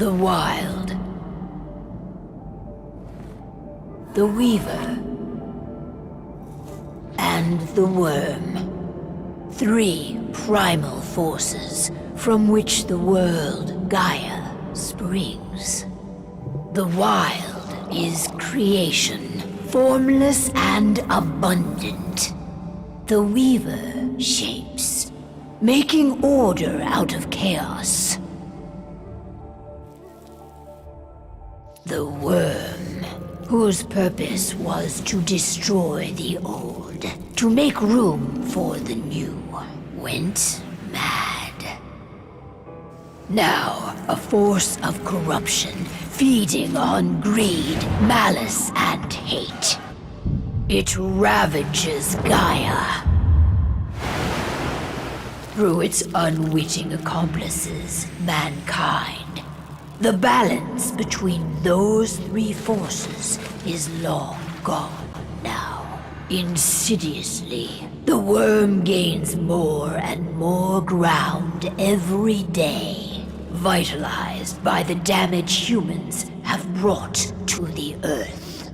The Wild. The Weaver. And the Worm. 3 primal forces from which the world Gaia springs. The Wild is creation, formless and abundant. The Weaver shapes, making order out of chaos. The Worm, whose purpose was to destroy the old, to make room for the new, went mad. Now, a force of corruption, feeding on greed, malice, and hate. It ravages Gaia. Through its unwitting accomplices, mankind. The balance between those 3 forces is long gone now. Insidiously, the Worm gains more and more ground every day, vitalized by the damage humans have brought to the Earth.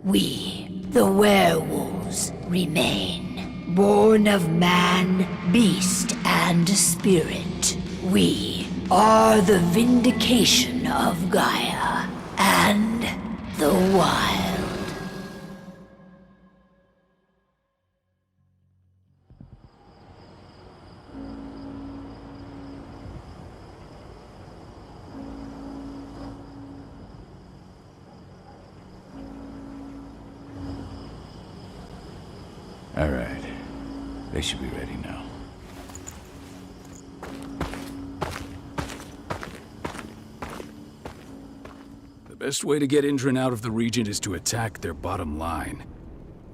We, the werewolves, remain, born of man, beast, and spirit. We are the vindication of Gaia and the Wild. All right. They should be ready now. The best way to get Indran out of the region is to attack their bottom line.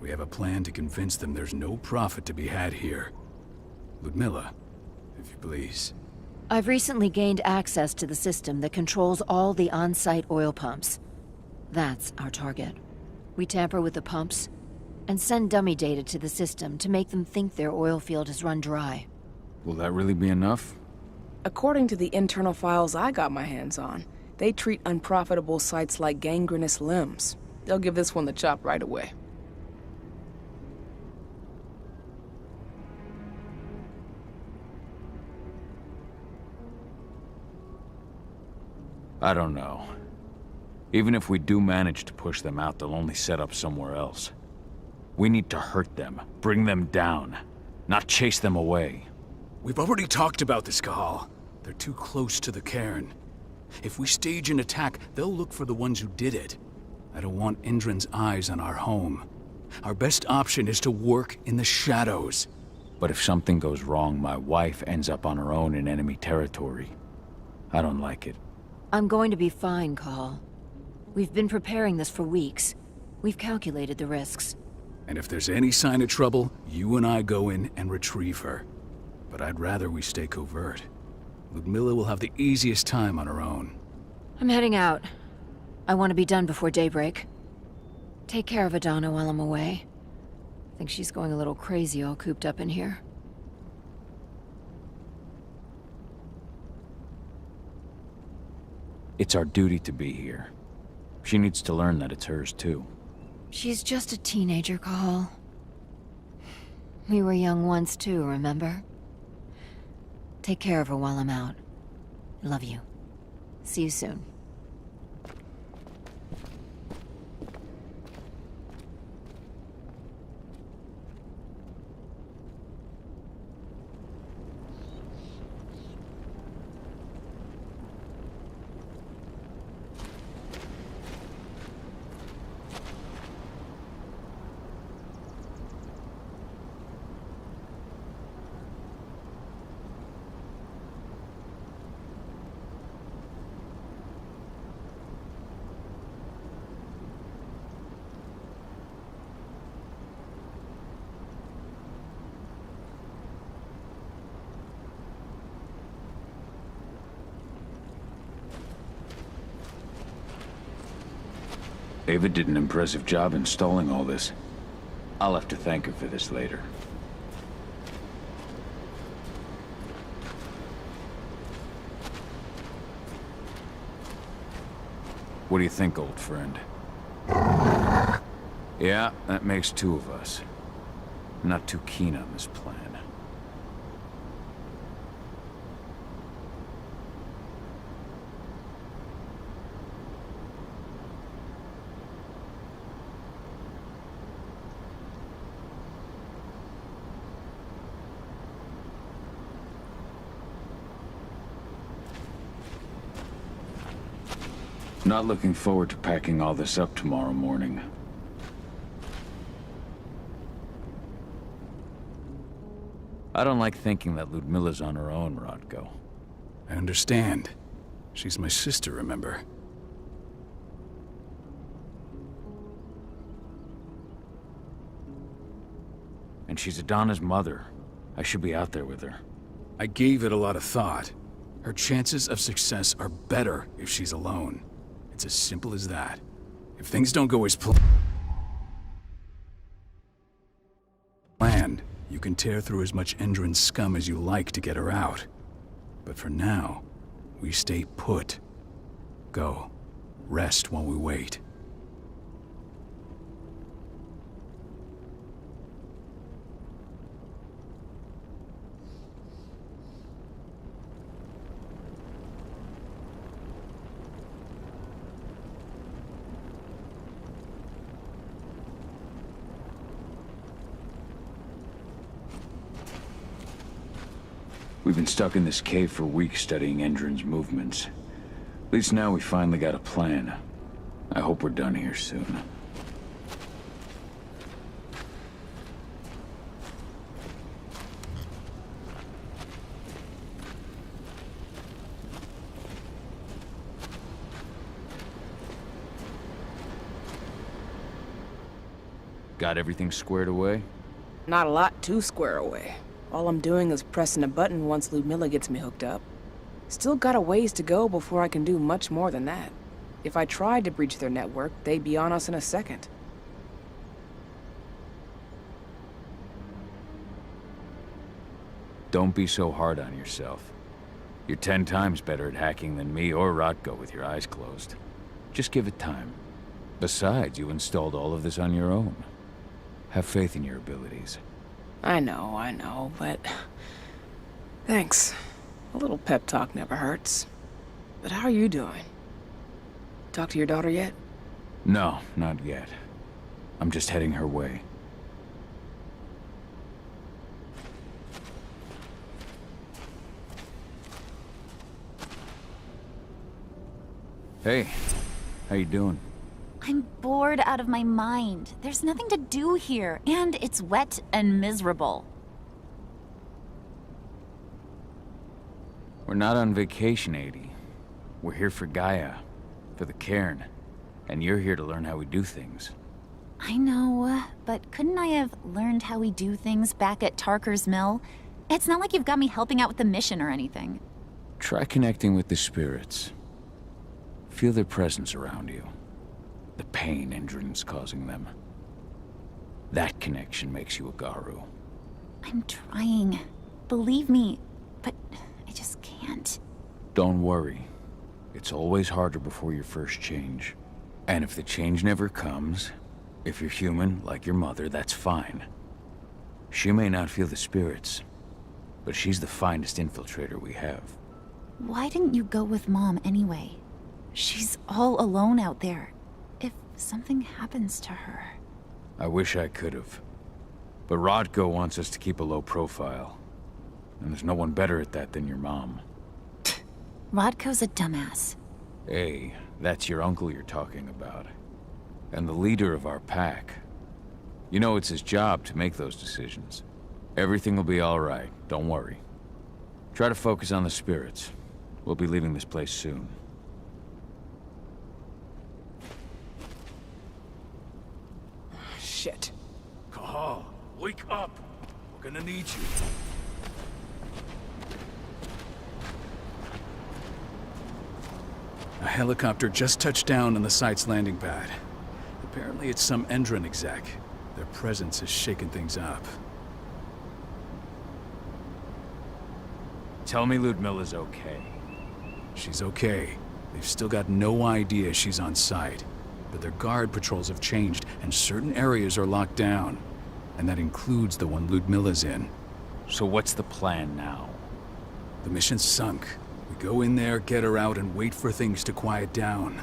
We have a plan to convince them there's no profit to be had here. Ludmilla, if you please. I've recently gained access to the system that controls all the on-site oil pumps. That's our target. We tamper with the pumps and send dummy data to the system to make them think their oil field has run dry. Will that really be enough? According to the internal files I got my hands on, they treat unprofitable sites like gangrenous limbs. They'll give this one the chop right away. I don't know. Even if we do manage to push them out, they'll only set up somewhere else. We need to hurt them, bring them down, not chase them away. We've already talked about this, Cahal. They're too close to the cairn. If we stage an attack, they'll look for the ones who did it. I don't want Indran's eyes on our home. Our best option is to work in the shadows. But if something goes wrong, my wife ends up on her own in enemy territory. I don't like it. I'm going to be fine, Cahal. We've been preparing this for weeks. We've calculated the risks. And if there's any sign of trouble, you and I go in and retrieve her. But I'd rather we stay covert. Ludmilla will have the easiest time on her own. I'm heading out. I want to be done before daybreak. Take care of Adana while I'm away. I think she's going a little crazy all cooped up in here. It's our duty to be here. She needs to learn that it's hers too. She's just a teenager, Cahal. We were young once too, remember? Take care of her while I'm out. Love you. See you soon. Ava did an impressive job installing all this. I'll have to thank her for this later. What do you think, old friend? Yeah, that makes two of us. I'm not too keen on this plan. Not looking forward to packing all this up tomorrow morning. I don't like thinking that Ludmilla's on her own, Rodko. I understand. She's my sister, remember? And she's Adana's mother. I should be out there with her. I gave it a lot of thought. Her chances of success are better if she's alone. It's as simple as that. If things don't go as planned, you can tear through as much Endron scum as you like to get her out. But for now, we stay put. Go. Rest while we wait. We've been stuck in this cave for weeks studying Endron's movements. At least now we finally got a plan. I hope we're done here soon. Got everything squared away? Not a lot to square away. All I'm doing is pressing a button once Ludmilla gets me hooked up. Still got a ways to go before I can do much more than that. If I tried to breach their network, they'd be on us in a second. Don't be so hard on yourself. You're 10 times better at hacking than me or Rodko with your eyes closed. Just give it time. Besides, you installed all of this on your own. Have faith in your abilities. I know, but... Thanks. A little pep talk never hurts. But how are you doing? Talk to your daughter yet? No, not yet. I'm just heading her way. Hey, how you doing? I'm bored out of my mind. There's nothing to do here, and it's wet and miserable. We're not on vacation, Adi. We're here for Gaia, for the cairn, and you're here to learn how we do things. I know, but couldn't I have learned how we do things back at Tarker's Mill? It's not like you've got me helping out with the mission or anything. Try connecting with the spirits. Feel their presence around you. The pain Endron's causing them. That connection makes you a Garu. I'm trying. Believe me, but I just can't. Don't worry. It's always harder before your first change. And if the change never comes, if you're human, like your mother, that's fine. She may not feel the spirits, but she's the finest infiltrator we have. Why didn't you go with Mom anyway? She's all alone out there. If something happens to her... I wish I could have. But Rodko wants us to keep a low profile. And there's no one better at that than your mom. Rodko's a dumbass. Hey, that's your uncle you're talking about. And the leader of our pack. You know it's his job to make those decisions. Everything will be all right, don't worry. Try to focus on the spirits. We'll be leaving this place soon. Shit. Cahal, wake up! We're gonna need you. A helicopter just touched down on the site's landing pad. Apparently it's some Endron exec. Their presence has shaken things up. Tell me Ludmilla's okay. She's okay. They've still got no idea she's on site, but their guard patrols have changed and certain areas are locked down. And that includes the one Ludmilla's in. So what's the plan now? The mission's sunk. We go in there, get her out, and wait for things to quiet down.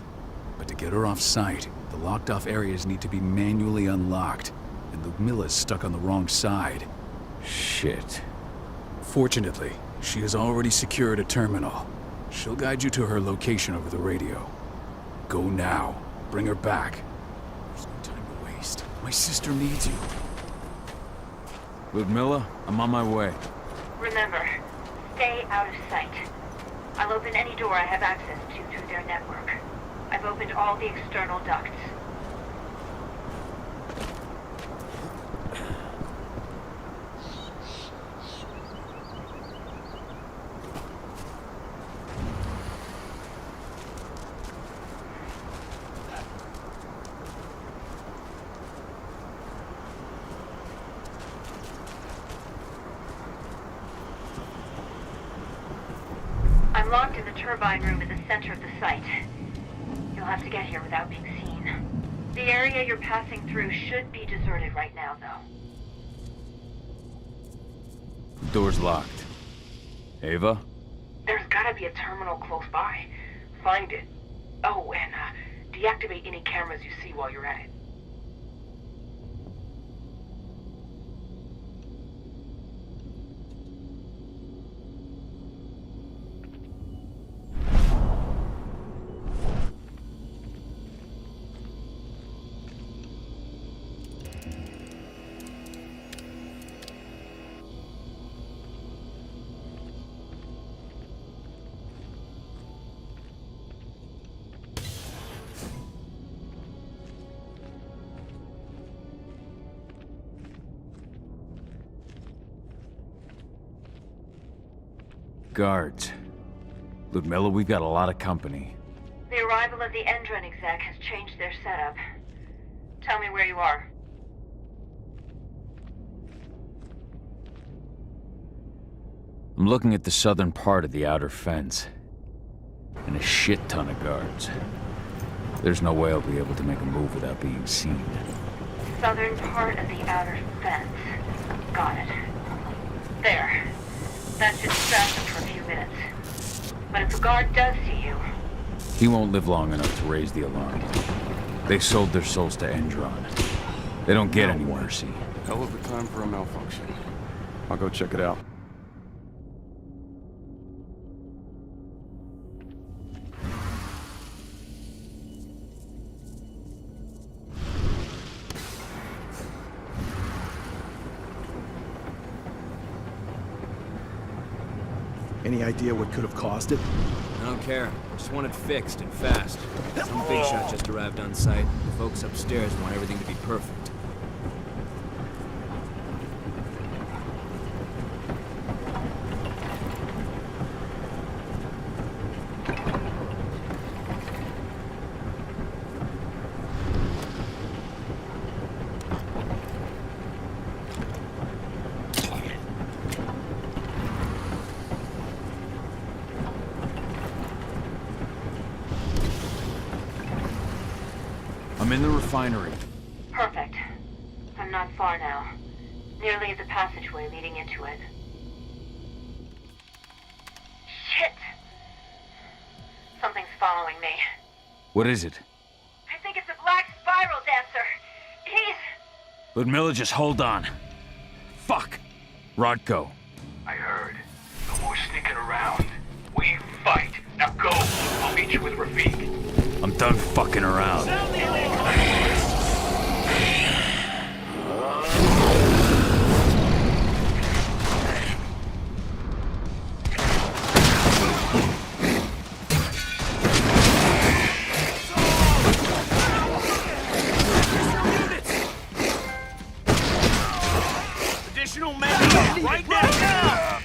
But to get her off site, the locked-off areas need to be manually unlocked, and Ludmilla's stuck on the wrong side. Shit. Fortunately, she has already secured a terminal. She'll guide you to her location over the radio. Go now. Bring her back. There's no time to waste. My sister needs you. Ludmilla, I'm on my way. Remember, stay out of sight. I'll open any door I have access to through their network. I've opened all the external ducts. I'm locked in the turbine room at the center of the site. You'll have to get here without being seen. The area you're passing through should be deserted right now, though. The door's locked. Ava? There's gotta be a terminal close by. Find it. Oh, and deactivate any cameras you see while you're at it. Guards. Ludmilla, we've got a lot of company. The arrival of the Endron exec has changed their setup. Tell me where you are. I'm looking at the southern part of the outer fence. And a shit ton of guards. There's no way I'll be able to make a move without being seen. Southern part of the outer fence. Got it. There. That should distract them for a few minutes. But if the guard does see you... He won't live long enough to raise the alarm. They sold their souls to Endron. They don't get any mercy. Hell of a time for a malfunction. I'll go check it out. Any idea what could have caused it? I don't care. Just want it fixed and fast. Some big shot just arrived on site. The folks upstairs want everything to be perfect. I'm in the refinery. Perfect. I'm not far now. Nearly at the passageway leading into it. Shit! Something's following me. What is it? I think it's a black spiral dancer. He's... Ludmilla, just hold on. Fuck! Rodko. I heard. No more sneaking around. We fight. Now go. I'll meet you with Rafik. I'm done fucking around. Additional men right now!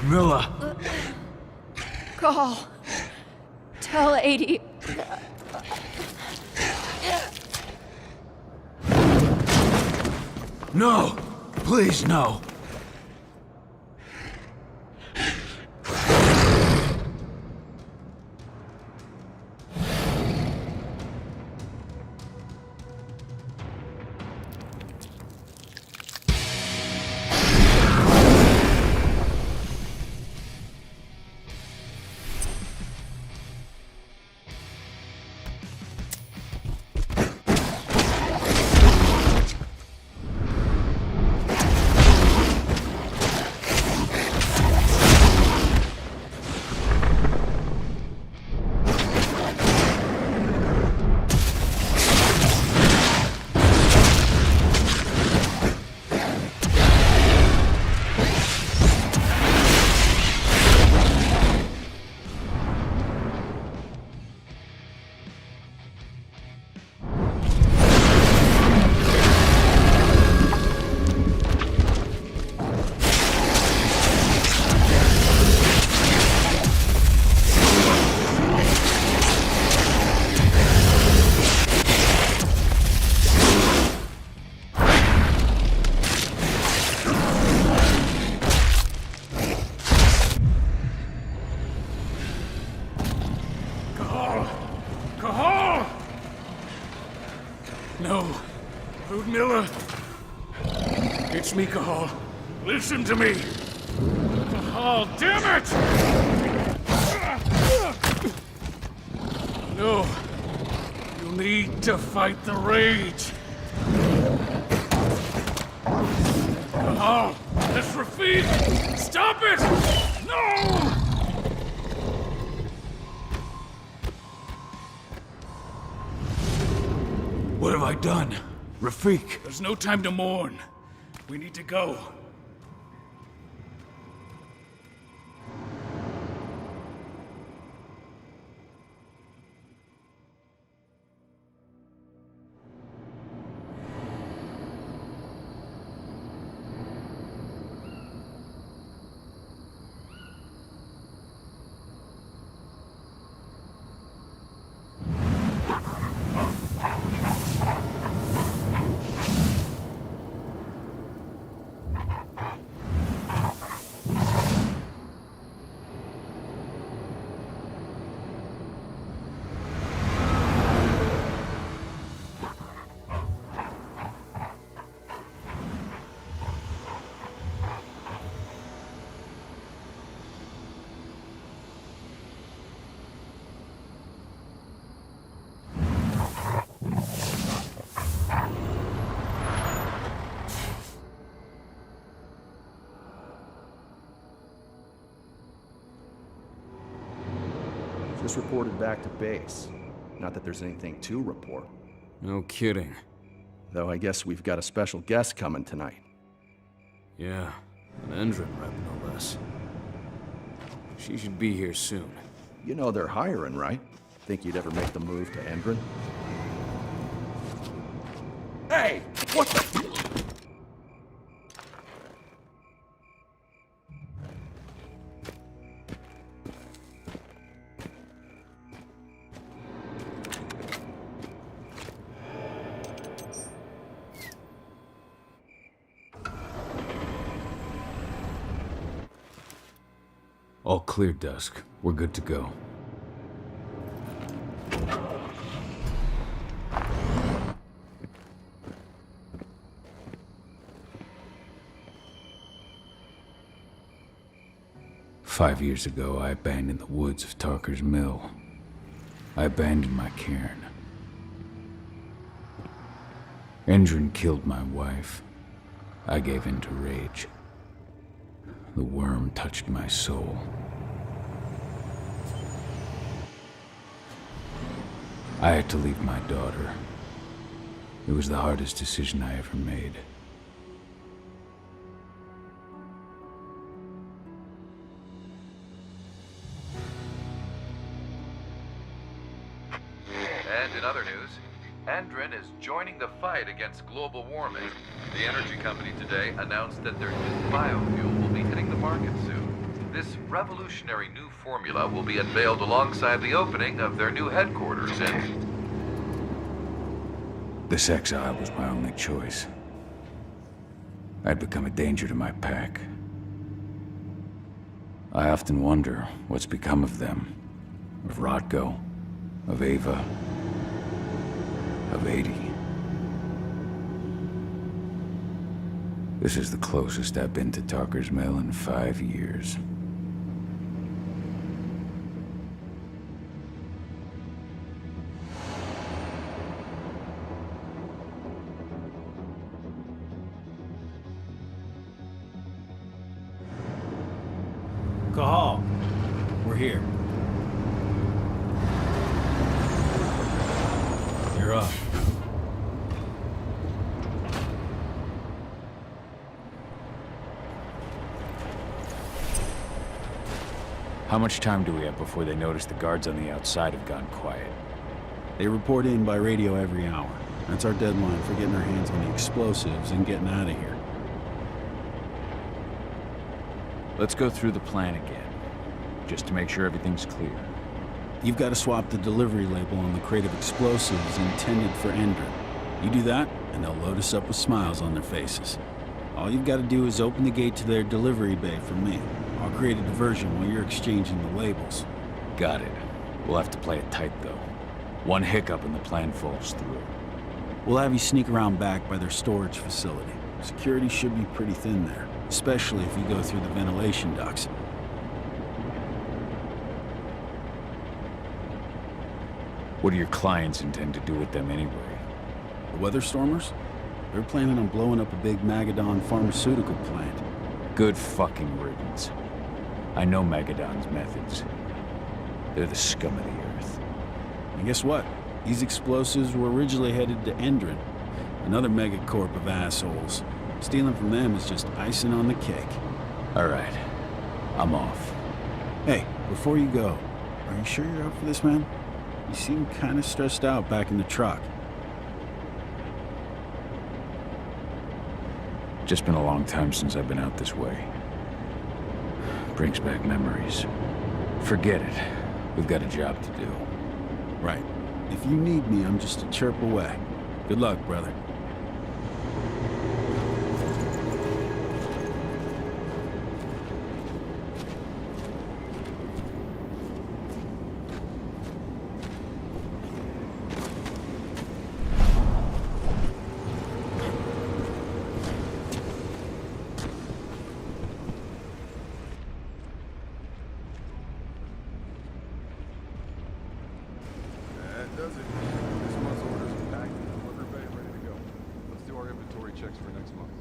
Milla! Cahal. Tell 80. No! Please, no! Miller! It's me, Cahal. Listen to me! Cahal, damn it! No. You need to fight the rage. Cahal, that's Rafik! Stop it! No! What have I done? Rafik! There's no time to mourn. We need to go. Just reported back to base. Not that there's anything to report. No kidding. Though I guess we've got a special guest coming tonight. Yeah, an Endron rep, no less. She should be here soon. You know they're hiring, right? Think you'd ever make the move to Endron? Hey! What the... All clear, Dusk. We're good to go. "5 years ago, I abandoned the woods of Tarker's Mill. I abandoned my cairn. Endron killed my wife. I gave in to rage. The worm touched my soul. I had to leave my daughter. It was the hardest decision I ever made. And in other news, Endron is joining the fight against global warming. The energy company today announced that their new biofuel will be hitting the market soon. This revolutionary new formula will be unveiled alongside the opening of their new headquarters in... This exile was my only choice. I'd become a danger to my pack. I often wonder what's become of them. Of Rotko, of Ava, of 80. This is the closest I've been to Tarker's Mill in 5 years. Cahal, we're here. You're up. How much time do we have before they notice the guards on the outside have gone quiet? They report in by radio every hour. That's our deadline for getting our hands on the explosives and getting out of here. Let's go through the plan again, just to make sure everything's clear. You've got to swap the delivery label on the crate of explosives intended for Endron. You do that, and they'll load us up with smiles on their faces. All you've got to do is open the gate to their delivery bay for me. I'll create a diversion while you're exchanging the labels. Got it. We'll have to play it tight, though. One hiccup and the plan falls through. We'll have you sneak around back by their storage facility. Security should be pretty thin there, especially if you go through the ventilation ducts. What do your clients intend to do with them anyway? The Weatherstormers? They're planning on blowing up a big Magadon pharmaceutical plant. Good fucking riddance. I know Magadon's methods. They're the scum of the earth. And guess what? These explosives were originally headed to Endron, another megacorp of assholes. Stealing from them is just icing on the cake. All right. I'm off. Hey, before you go, are you sure you're up for this, man? You seem kind of stressed out back in the truck. Just been a long time since I've been out this way. Brings back memories. Forget it. We've got a job to do. Right. If you need me, I'm just a chirp away. Good luck, brother. Does it? This month's orders are packed and delivery bay ready to go. Let's do our inventory checks for next month.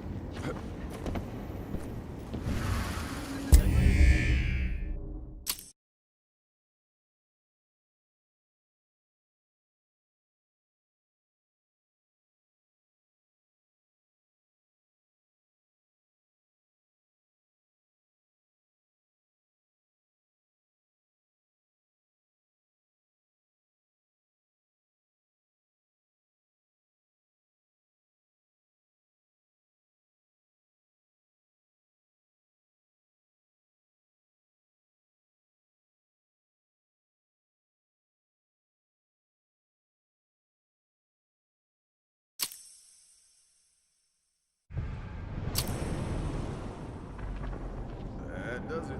That does it.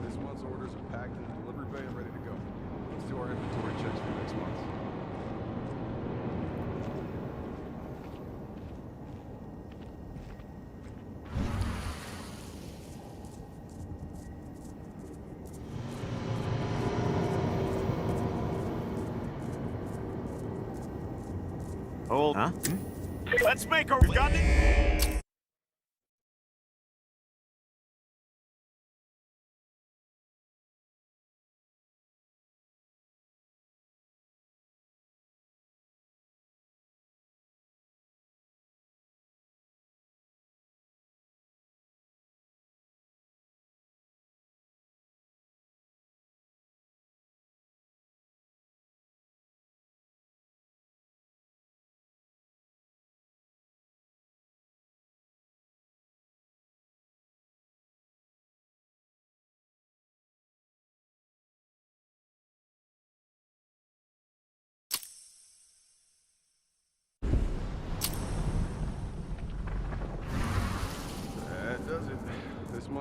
This month's orders are packed and delivery bay ready to go. Let's do our inventory checks for next month. Hold, huh? Let's make a gun.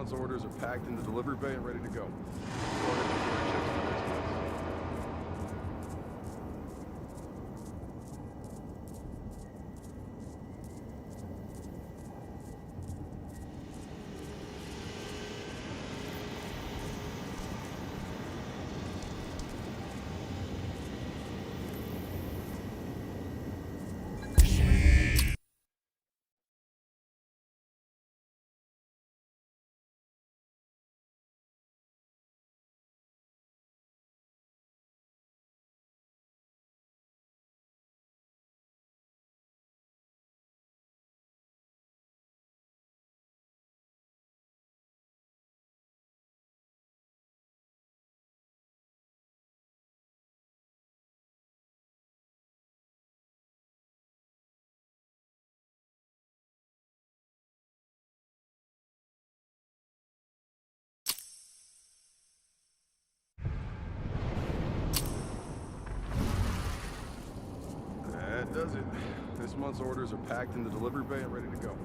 month's orders are packed in the delivery bay and ready to go. Let's do our inventory checks for next month. That does it. This month's orders are packed in the delivery bay and ready to go.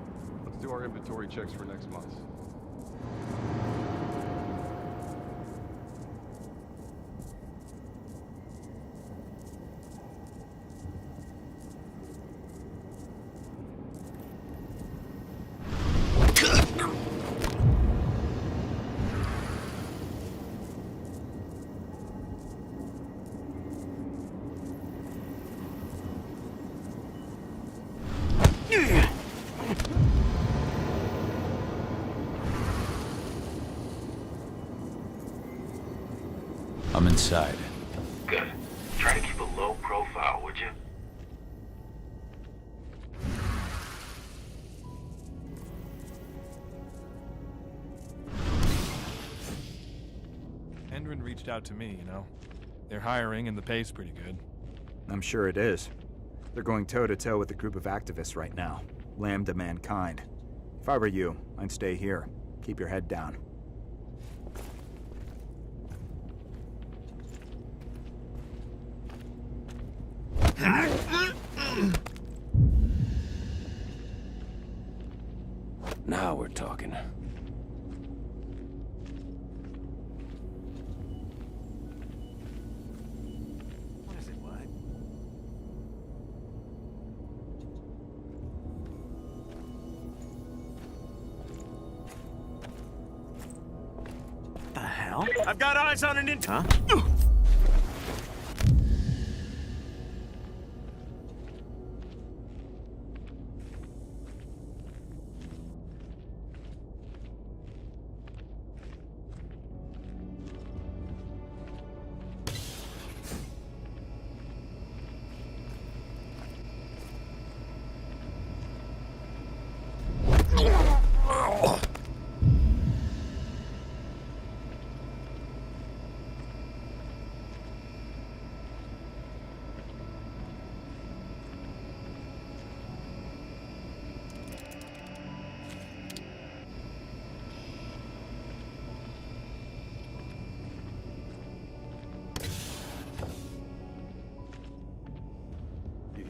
Let's do our inventory checks for next month. I'm inside. Good. Try to keep a low profile, would you? Endrin reached out to me, you know. They're hiring and the pay's pretty good. I'm sure it is. They're going toe-to-toe with a group of activists right now. Lambda mankind. If I were you, I'd stay here. Keep your head down. Now we're talking. What is it, what? The hell? I've got eyes on an Huh?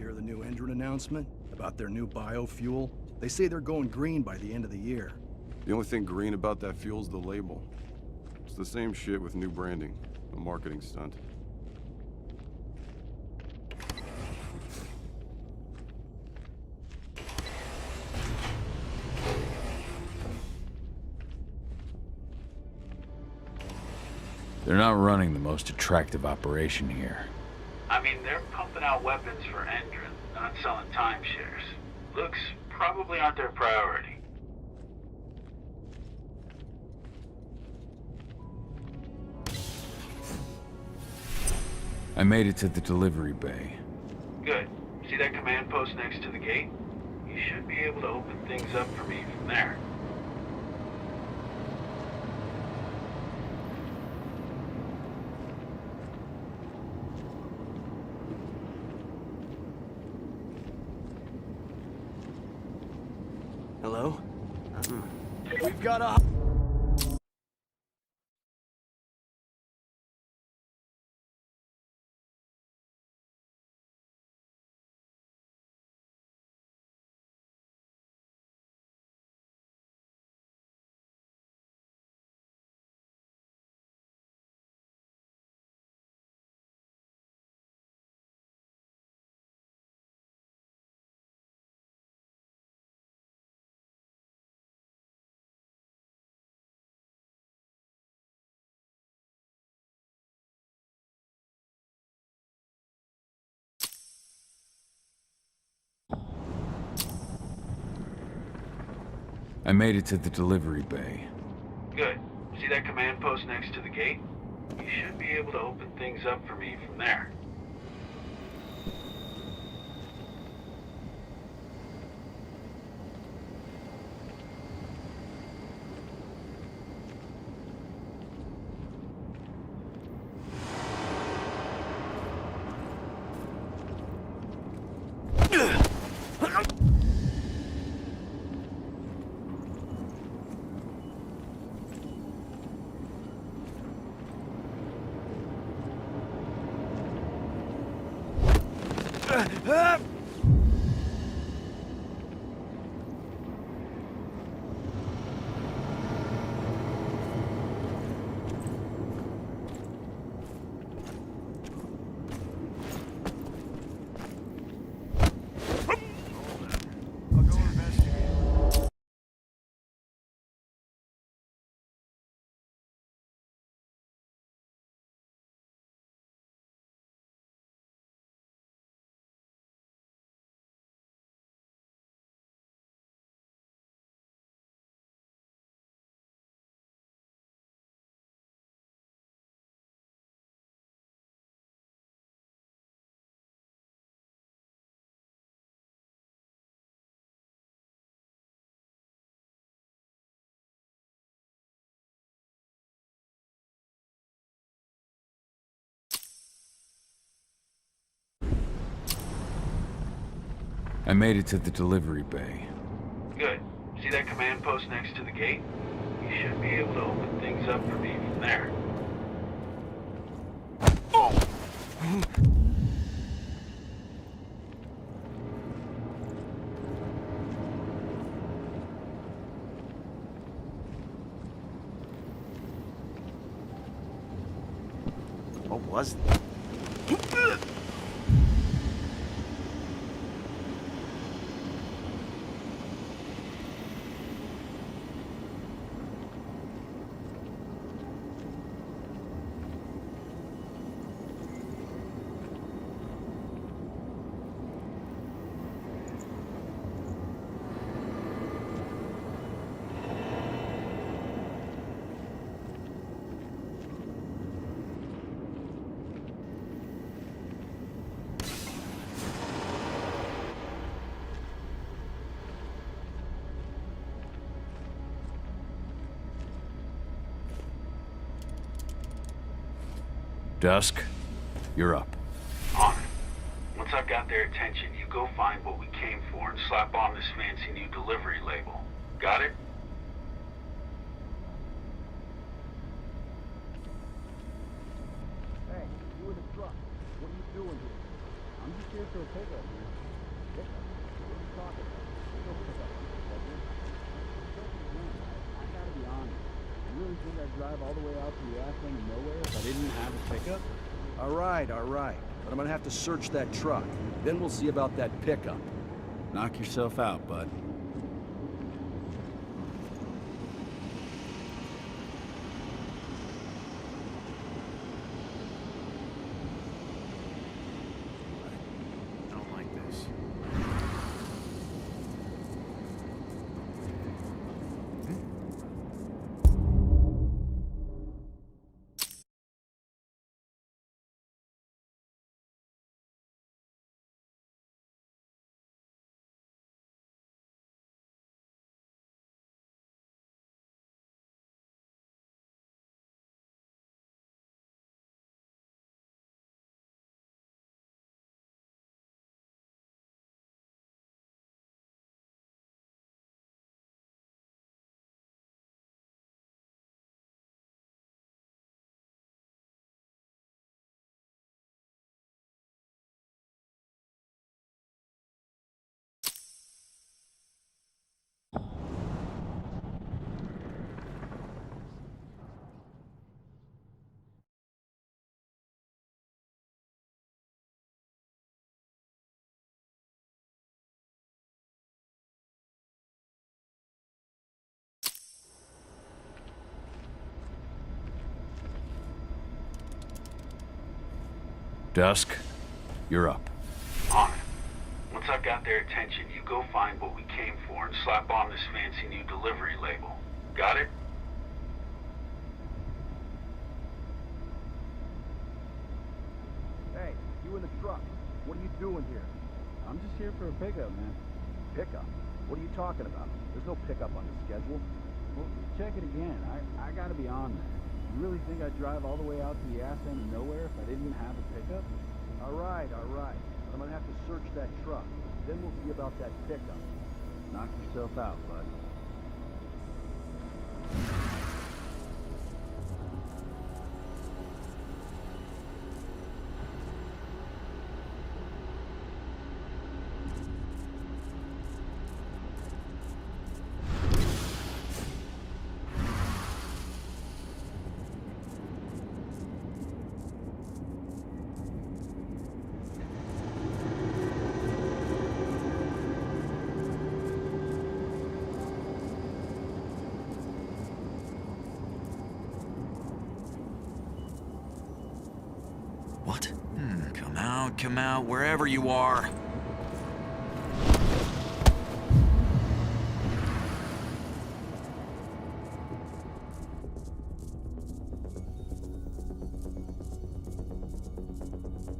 The new Endrin announcement about their new biofuel? They say they're going green by the end of the year. The only thing green about that fuel's the label. It's the same shit with new branding. A marketing stunt. They're not running the most attractive operation here. I mean, they're pumping out weapons for Endrin, not selling timeshares. Looks probably aren't their priority. I made it to the delivery bay. Good. See that command post next to the gate? You should be able to open things up for me from there. Hello? We've got a... I made it to the delivery bay. Good. See that command post next to the gate? You should be able to open things up for me from there. I made it to the delivery bay. Good. See that command post next to the gate? You should be able to open things up for me from there. What was that? Dusk, you're up. On it. Once I've got their attention, you go find what we came for and slap on this fancy new delivery label. Got it? Hey, you in the truck. What are you doing here? I'm just here for a pickup, man. Pickup? What are you talking about? There's no pickup on this segment. I gotta be honest. You really think I'd drive all the way out to the ass end of nowhere if I didn't have a pickup? All right. But I'm gonna have to search that truck. Then we'll see about that pickup. Knock yourself out, bud. I don't like this. Dusk, you're up. On it. Once I've got their attention, you go find what we came for and slap on this fancy new delivery label. Got it? Hey, you in the truck. What are you doing here? I'm just here for a pickup, man. Pickup? What are you talking about? There's no pickup on the schedule. Well, check it again. I gotta be on there. You really think I'd drive all the way out to the ass end of nowhere if I didn't have a pickup? All right. But I'm gonna have to search that truck. Then we'll see about that pickup. Knock yourself out, bud. What? Come out, wherever you are.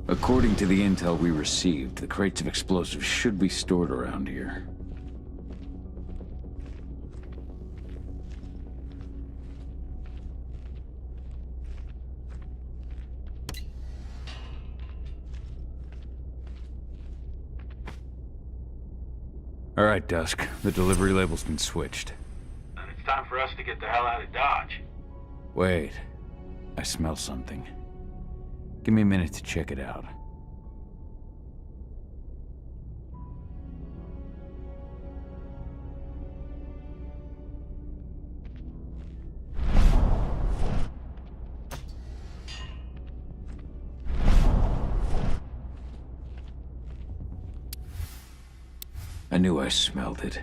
According to the intel we received, the crates of explosives should be stored around here. All right, Dusk. The delivery label's been switched. And it's time for us to get the hell out of Dodge. Wait. I smell something. Give me a minute to check it out. I knew I smelled it.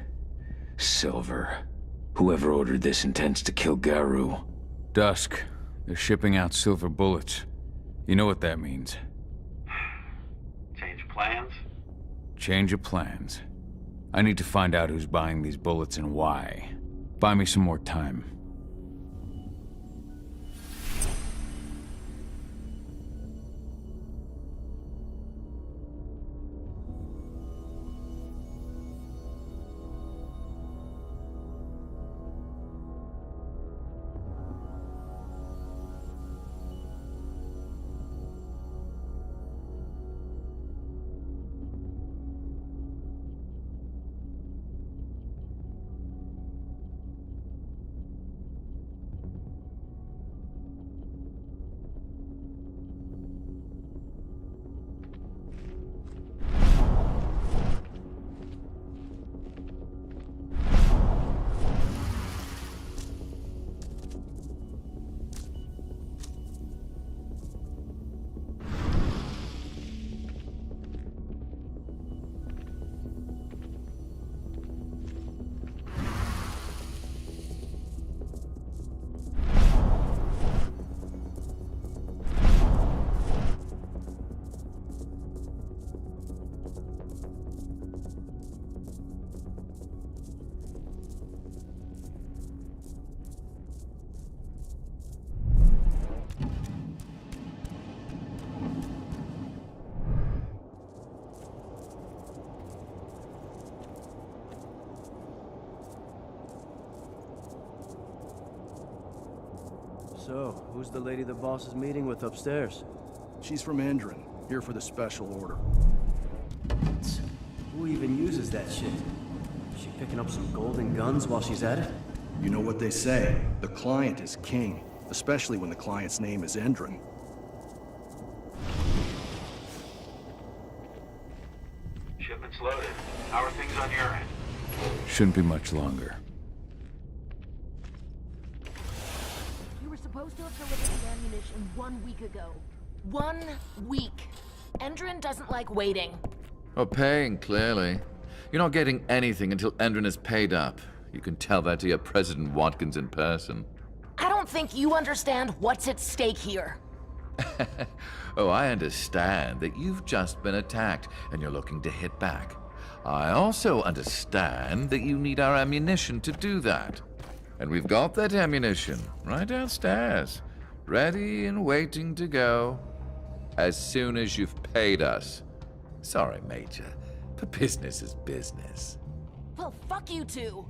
Silver. Whoever ordered this intends to kill Garou. Dusk. They're shipping out silver bullets. You know what that means. Change of plans? Change of plans. I need to find out who's buying these bullets and why. Buy me some more time. So, who's the lady the boss is meeting with upstairs? She's from Endron, here for the special order. Who even uses that shit? She picking up some golden guns while she's at it? You know what they say, the client is king, especially when the client's name is Endron. Shipment's loaded. How are things on your end? Shouldn't be much longer. You were supposed to have delivered the ammunition 1 week ago. 1 week. Endron doesn't like waiting. Oh, paying, clearly. You're not getting anything until Endron is paid up. You can tell that to your President Watkins in person. I don't think you understand what's at stake here. Oh, I understand that you've just been attacked and you're looking to hit back. I also understand that you need our ammunition to do that. And we've got that ammunition right downstairs, ready and waiting to go as soon as you've paid us. Sorry, Major, but business is business. Well, fuck you two.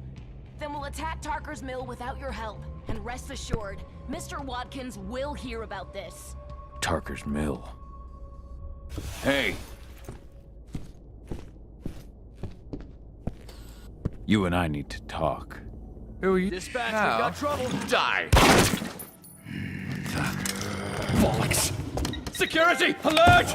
Then we'll attack Tarker's Mill without your help. And rest assured, Mr. Watkins will hear about this. Tarker's Mill. Hey! You and I need to talk. Who are you? Dispatch, now? we've got trouble. Die! Bollocks! Security, alert!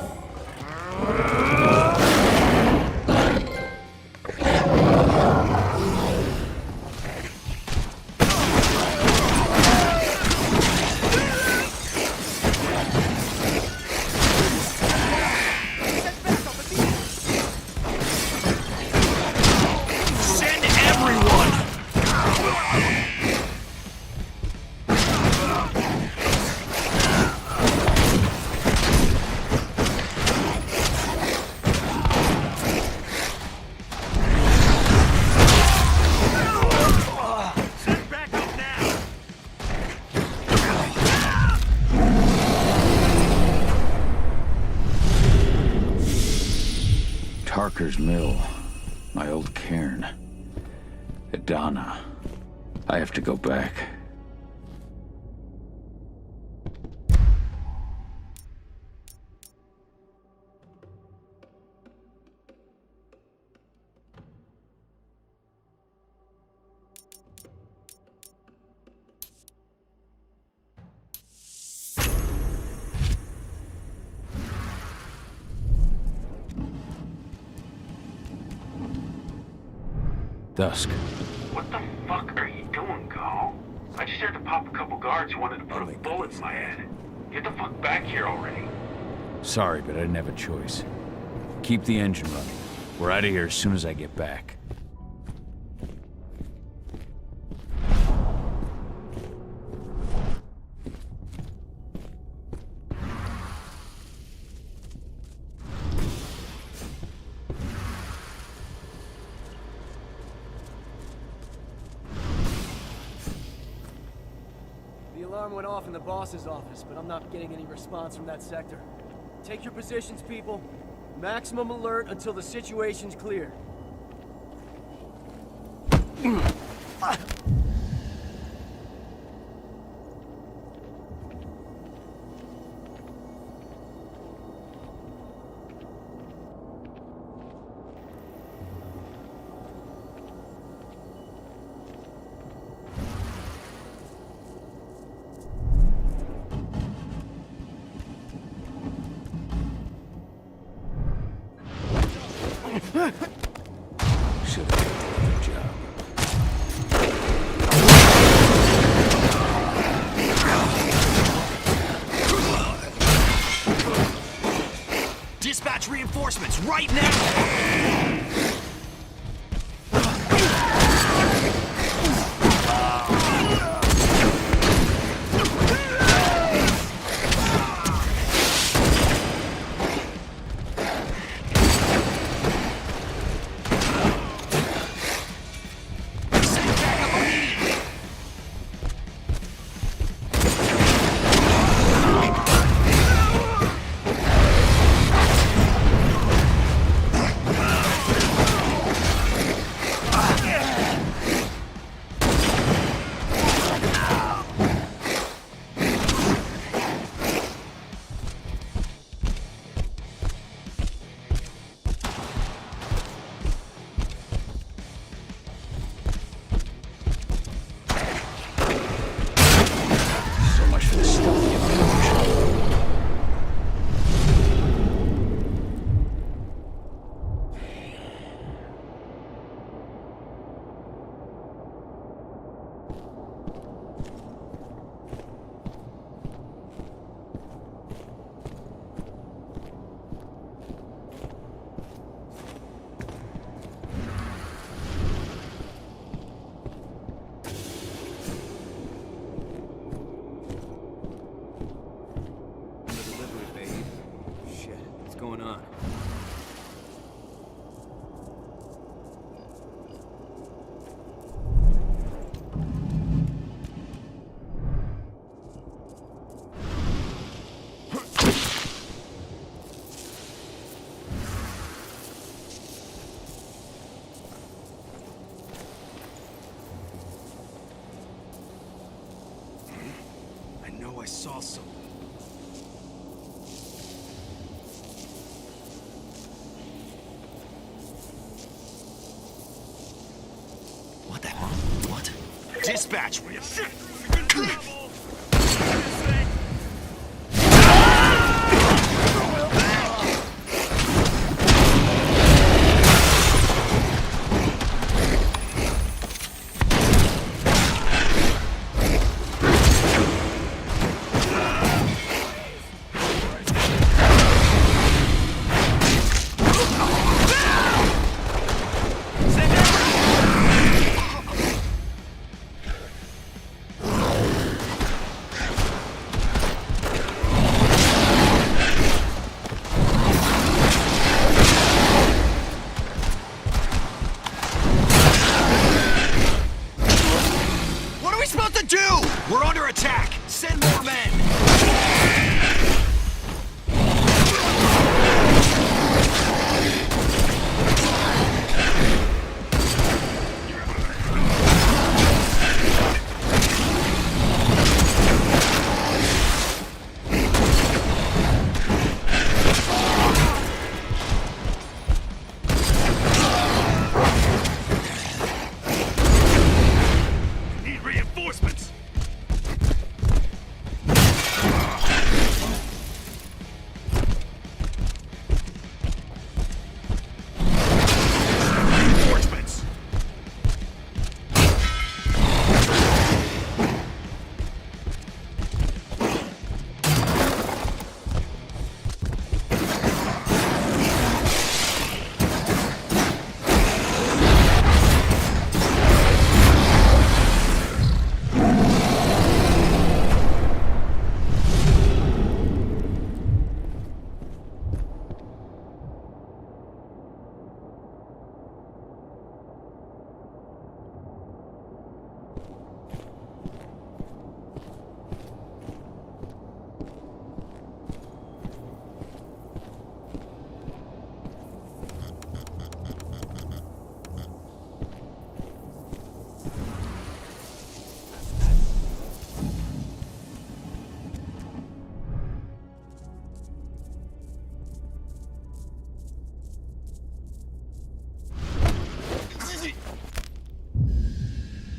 Tarker's Mill. My old cairn. Adana. I have to go back. Dusk. What the fuck are you doing, Cahal? I just had to pop a couple guards who wanted to put a bullet in my head. Get the fuck back here already. Sorry, but I didn't have a choice. Keep the engine running. We're out of here as soon as I get back. The alarm went off in the boss's office, but I'm not getting any response from that sector. Take your positions, people. Maximum alert until the situation's clear. Should have done a good job. Dispatch reinforcements right now! saw something. What the hell? What? Dispatch, will you? We're under attack! Send more men! Need reinforcements!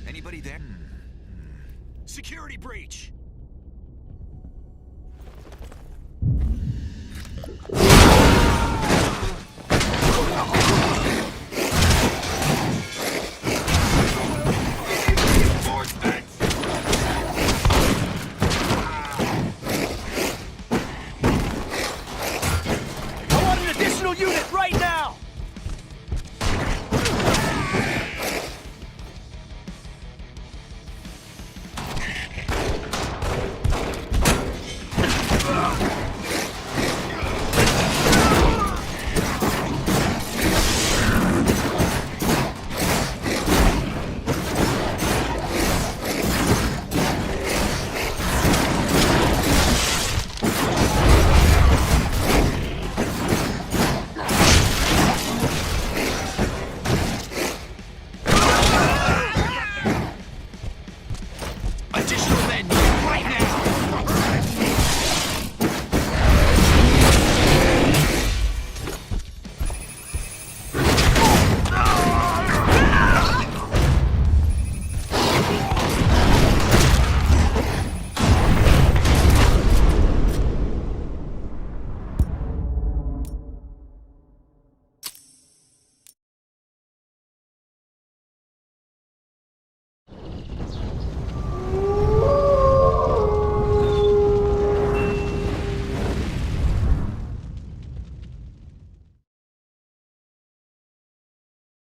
Anybody there? Security breach!